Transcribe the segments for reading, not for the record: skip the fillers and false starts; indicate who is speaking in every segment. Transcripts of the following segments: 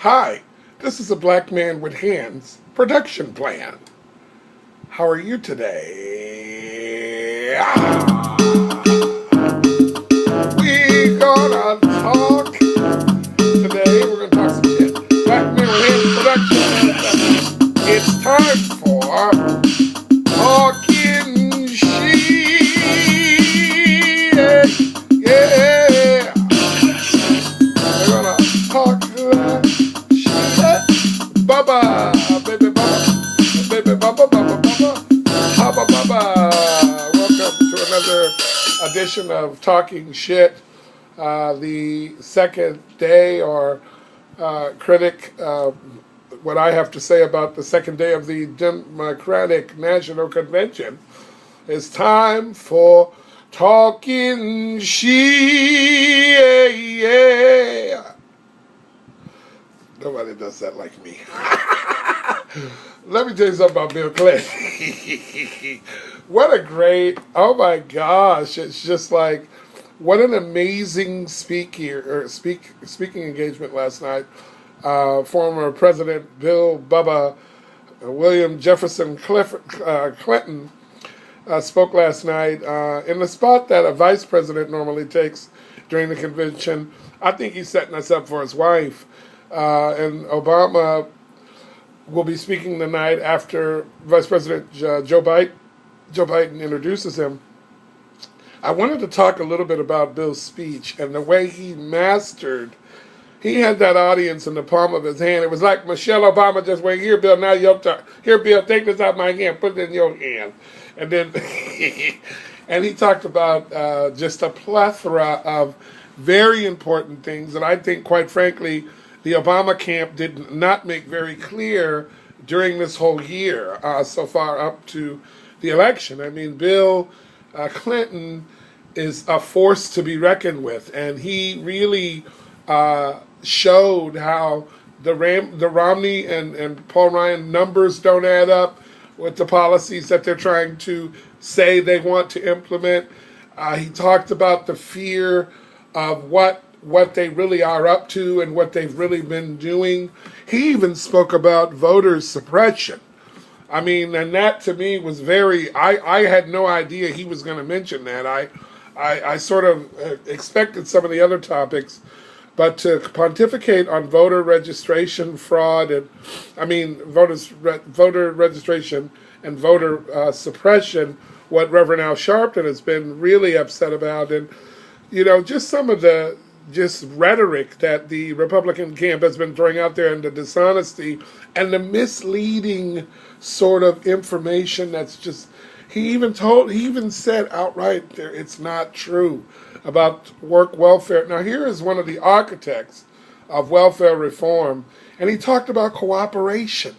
Speaker 1: Hi, this is a Black Man with Hands production plan. How are you today? We gonna talk today. We're gonna talk some shit. Black Man with Hands production. It's time for talking shit. Yeah, we're gonna talk that shit. Bubba, baby Bubba, baby Bubba, Bubba, Bubba, Bubba, Bubba. Welcome to another edition of Talking Shit, the second day or critic. What I have to say about the second day of the Democratic National Convention. It's time for talking shit. Yeah. Nobody does that like me. Let me tell you something about Bill Clinton. What a great, oh my gosh, it's just like, what an amazing speaking engagement last night. Former President Bill Bubba William Jefferson Clinton spoke last night in the spot that a vice president normally takes during the convention. I think he's setting us up for his wife. And Obama will be speaking the night after Vice President Joe Biden introduces him. I wanted to talk a little bit about Bill's speech and the way he had that audience in the palm of his hand. It was like Michelle Obama just went, here, Bill, now your turn. Here, Bill, take this out of my hand, put it in your hand. And then, and he talked about just a plethora of very important things that I think, quite frankly, the Obama camp did not make very clear during this whole year so far up to the election. I mean, Bill Clinton is a force to be reckoned with, and he really showed how the Romney and Paul Ryan numbers don't add up with the policies that they're trying to say they want to implement. He talked about the fear of what they really are up to and what they've really been doing. He even spoke about voter suppression. I mean, and that to me was I had no idea he was going to mention that. I sort of expected some of the other topics, but to pontificate on voter registration fraud and, voter registration and voter suppression, what Reverend Al Sharpton has been really upset about, and, just some of the rhetoric that the Republican camp has been throwing out there, and the dishonesty and the misleading sort of information that's just, he even said outright there it's not true about work welfare. Now here is one of the architects of welfare reform, and he talked about cooperation.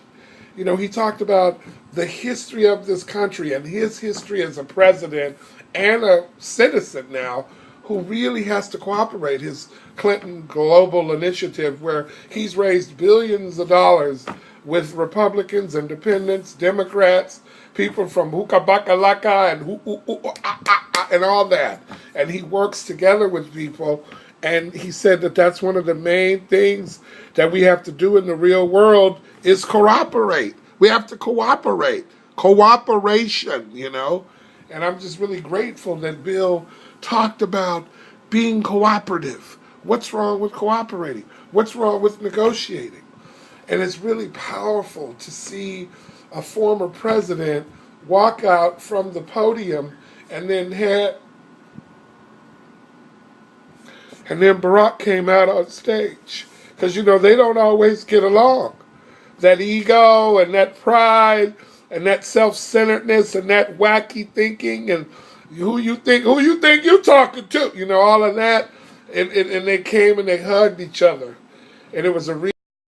Speaker 1: He talked about the history of this country and his history as a president and a citizen now, who really has to cooperate. His Clinton Global Initiative, where he's raised billions of dollars with Republicans, Independents, Democrats, people from Hukabakalaka and all that. And he works together with people, and he said that that's one of the main things that we have to do in the real world is cooperate. We have to cooperate. Cooperation, And I'm just really grateful that Bill talked about being cooperative. What's wrong with cooperating? What's wrong with negotiating? And it's really powerful to see a former president walk out from the podium and then Barack came out on stage. Because, they don't always get along. That ego and that pride and that self-centeredness and that wacky thinking and who you think you're talking to, all of that. And they came and they hugged each other. And it was a